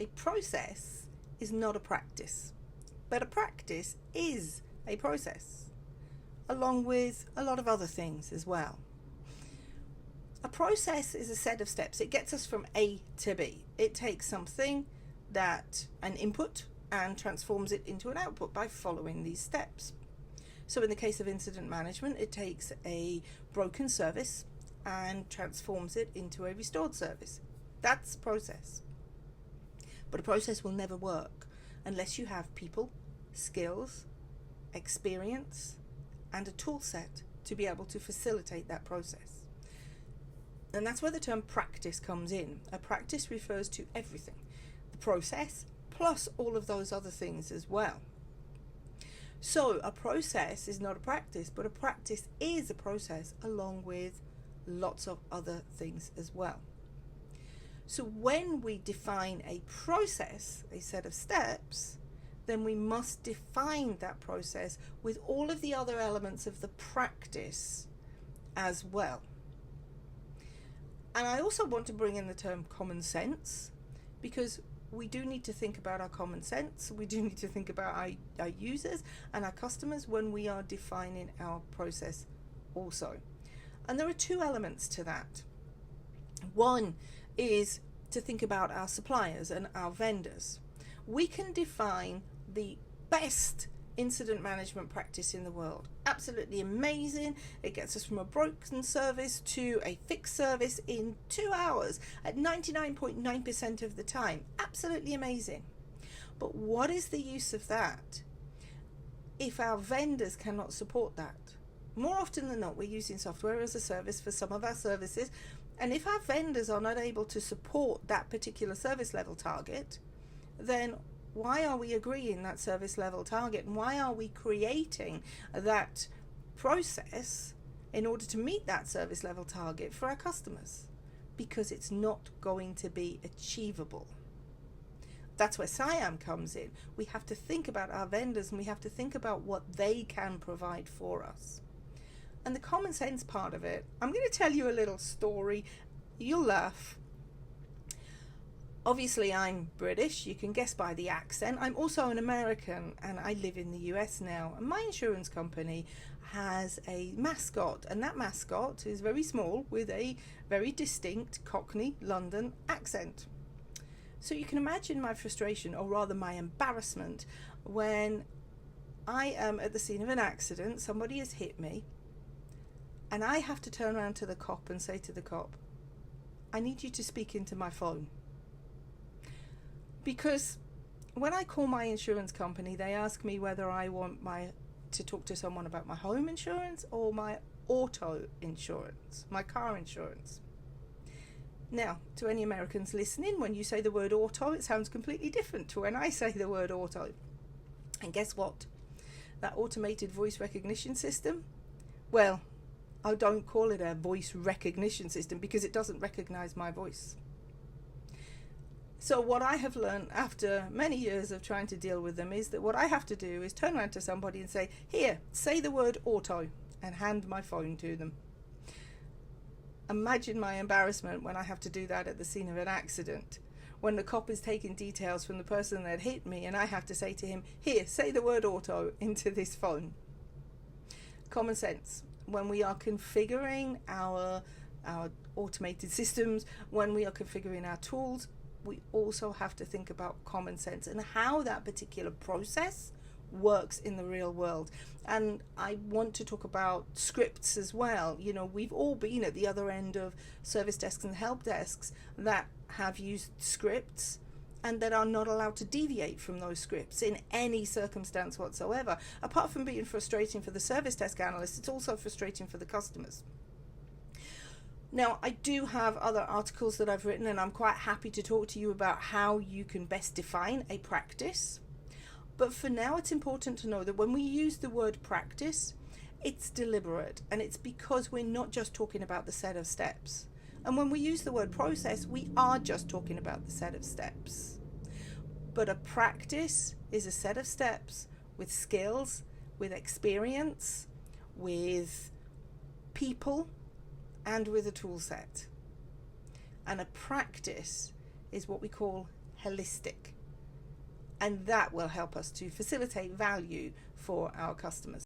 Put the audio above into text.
A process is not a practice, but a practice is a process, along with a lot of other things as well. A process is a set of steps. It gets us from A to B. It takes something an input, and transforms it into an output by following these steps. So in the case of incident management, it takes a broken service and transforms it into a restored service. That's a process. But a process will never work unless you have people, skills, experience, and a tool set to be able to facilitate that process. And that's where the term practice comes in. A practice refers to everything. The process plus all of those other things as well. So a process is not a practice, but a practice is a process along with lots of other things as well. So when we define a process, a set of steps, then we must define that process with all of the other elements of the practice as well. And I also want to bring in the term common sense, because we do need to think about our common sense. We do need to think about our users and our customers when we are defining our process also. And there are two elements to that. One is to think about our suppliers and our vendors. We can define the best incident management practice in the world. Absolutely amazing. It gets us from a broken service to a fixed service in 2 hours at 99.9% of the time. Absolutely amazing. But what is the use of that if our vendors cannot support that? More often than not, we're using software as a service for some of our services, and if our vendors are not able to support that particular service level target, then why are we agreeing that service level target, and why are we creating that process in order to meet that service level target for our customers? Because it's not going to be achievable. That's where SIAM comes in. We have to think about our vendors, and we have to think about what they can provide for us. And the common sense part of it, I'm going to tell you a little story. You'll laugh. Obviously, I'm British. You can guess by the accent. I'm also an American, and I live in the US now. And my insurance company has a mascot, and that mascot is very small with a very distinct Cockney London accent. So you can imagine my frustration, or rather my embarrassment, when I am at the scene of an accident, somebody has hit me, and I have to turn around to the cop and say to the cop, I need you to speak into my phone. Because when I call my insurance company, they ask me whether I want to talk to someone about my home insurance or my auto insurance, my car insurance. Now, to any Americans listening, when you say the word auto, it sounds completely different to when I say the word auto. And guess what? That automated voice recognition system, well, I don't call it a voice recognition system because it doesn't recognize my voice. So what I have learned after many years of trying to deal with them is that what I have to do is turn around to somebody and say, here, say the word auto, and hand my phone to them. Imagine my embarrassment when I have to do that at the scene of an accident, when the cop is taking details from the person that hit me and I have to say to him, here, say the word auto into this phone. Common sense. When we are configuring our automated systems, when we are configuring our tools, we also have to think about common sense and how that particular process works in the real world. And I want to talk about scripts as well. You know, we've all been at the other end of service desks and help desks that have used scripts and that are not allowed to deviate from those scripts in any circumstance whatsoever. Apart from being frustrating for the service desk analyst, it's also frustrating for the customers. Now, I do have other articles that I've written, and I'm quite happy to talk to you about how you can best define a practice. But for now, it's important to know that when we use the word practice, it's deliberate, and it's because we're not just talking about the set of steps. And when we use the word process, we are just talking about the set of steps. But a practice is a set of steps with skills, with experience, with people, and with a tool set. And a practice is what we call holistic. And that will help us to facilitate value for our customers.